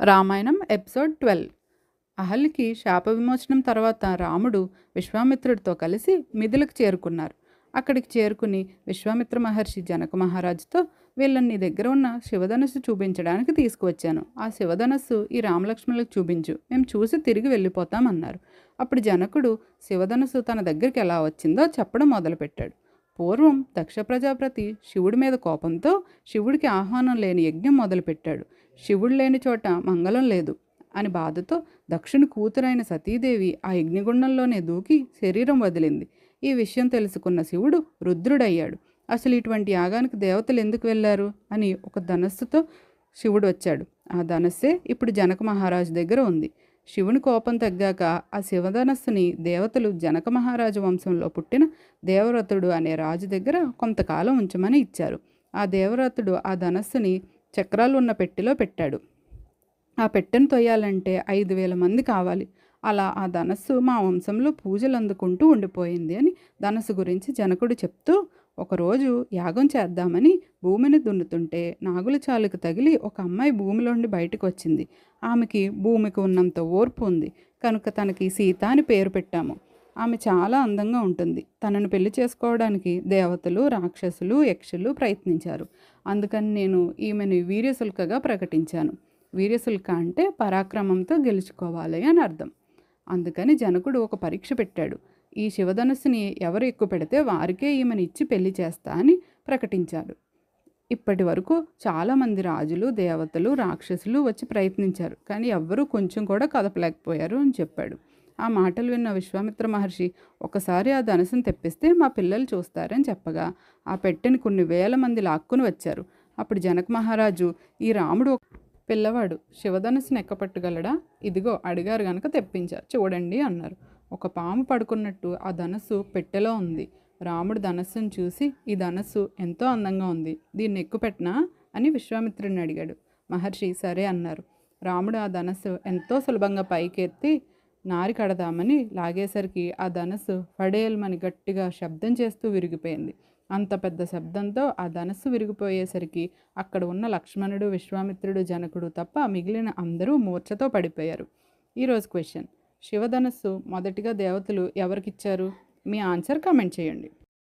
Ramayanam episode 12. అహల్యకి శాప విమోచనం తర్వాత రాముడు విశ్వామిత్రుడితో కలిసి మిథిలకు చేరుకున్నారు. అక్కడికి చేరుకుని విశ్వామిత్ర మహర్షి జనక మహారాజుతో వీళ్ళని నీ దగ్గర ఉన్న శివధనస్సు చూపించడానికి తీసుకువచ్చాను. ఆ శివధనస్సు ఈ రామలక్ష్మణులకు చూపించు, మేము చూసి తిరిగి వెళ్ళిపోతామన్నారు. అప్పుడు జనకుడు శివధనస్సు తన దగ్గరికి ఎలా వచ్చిందో చెప్పడం మొదలుపెట్టాడు. పూర్వం దక్ష ప్రజాపతి శివుడి మీద కోపంతో శివుడికి ఆహ్వానం లేని యజ్ఞం మొదలుపెట్టాడు. శివుడు లేని చోట మంగళం లేదు అని బాధతో దక్షుని కూతురైన సతీదేవి ఆ యజ్ఞగుండంలోనే దూకి శరీరం వదిలింది. ఈ విషయం తెలుసుకున్న శివుడు రుద్రుడయ్యాడు. అసలు ఇటువంటి యాగానికి దేవతలు ఎందుకు వెళ్ళారు అని ఒక ధనస్సుతో శివుడు వచ్చాడు. ఆ ధనస్సే ఇప్పుడు జనక మహారాజు దగ్గర ఉంది. శివుని కోపం తగ్గాక ఆ శివధనస్సుని దేవతలు జనక మహారాజు వంశంలో పుట్టిన దేవవ్రతుడు అనే రాజు దగ్గర కొంతకాలం ఉంచమని ఇచ్చారు. ఆ దేవవ్రతుడు ఆ ధనస్సుని చక్రాలు ఉన్న పెట్టెలో పెట్టాడు. ఆ పెట్టెను తొయ్యాలంటే 5,000 మంది కావాలి. అలా ఆ ధనస్సు మా వంశంలో పూజలు అందుకుంటూ ఉండిపోయింది అని ధనస్సు గురించి జనకుడు చెప్తూ, ఒకరోజు యాగం చేద్దామని భూమిని దున్నుతుంటే నాగుల చాలుకు తగిలి ఒక అమ్మాయి భూమిలోండి బయటకు వచ్చింది. ఆమెకి భూమికి ఉన్నంత ఓర్పు ఉంది కనుక తనకి సీత అని పేరు పెట్టాము. ఆమె చాలా అందంగా ఉంటుంది. తనను పెళ్లి చేసుకోవడానికి దేవతలు, రాక్షసులు, యక్షులు ప్రయత్నించారు. అందుకని నేను ఈమెను వీర్యశుల్కగా ప్రకటించాను. వీర్యశుల్క అంటే పరాక్రమంతో గెలుచుకోవాలి అని అర్థం. అందుకని జనకుడు ఒక పరీక్ష పెట్టాడు. ఈ శివధనుస్సుని ఎవరు ఎక్కువ పెడితే వారికే ఈమెను ఇచ్చి పెళ్లి చేస్తా అని ప్రకటించాడు. ఇప్పటి వరకు చాలామంది రాజులు, దేవతలు, రాక్షసులు వచ్చి ప్రయత్నించారు, కానీ ఎవ్వరూ కొంచెం కూడా కదపలేకపోయారు అని చెప్పాడు. ఆ మాటలు విన్న విశ్వామిత్ర మహర్షి, ఒకసారి ఆ ధనుసును తెప్పిస్తే మా పిల్లలు చూస్తారని చెప్పగా ఆ పెట్టెని కొన్ని వేల మంది లాక్కుని వచ్చారు. అప్పుడు జనక మహారాజు, ఈ రాముడు పిల్లవాడు శివధనుస్సును ఎక్కపట్టగలడా? ఇదిగో అడిగారు గనక తెప్పించా, చూడండి అన్నారు. ఒక పాము పడుకున్నట్టు ఆ ధనస్సు పెట్టెలో ఉంది. రాముడు ధనస్సును చూసి, ఈ ధనస్సు ఎంతో అందంగా ఉంది, దీన్ని ఎక్కుపెట్టినా అని విశ్వామిత్రుడిని అడిగాడు. మహర్షి సరే అన్నారు. రాముడు ఆ ధనస్సు ఎంతో సులభంగా పైకెత్తి నారి కడదామని లాగేసరికి ఆ ధనస్సు ఫడేల్మని గట్టిగా శబ్దం చేస్తూ విరిగిపోయింది. అంత పెద్ద శబ్దంతో ఆ ధనస్సు విరిగిపోయేసరికి అక్కడ ఉన్న లక్ష్మణుడు, విశ్వామిత్రుడు, జనకుడు తప్ప మిగిలిన అందరూ మూర్ఛతో పడిపోయారు. ఈరోజు క్వశ్చన్: శివధనస్సు మొదటిగా దేవతలు ఎవరికిచ్చారు? మీ ఆన్సర్ కామెంట్ చేయండి.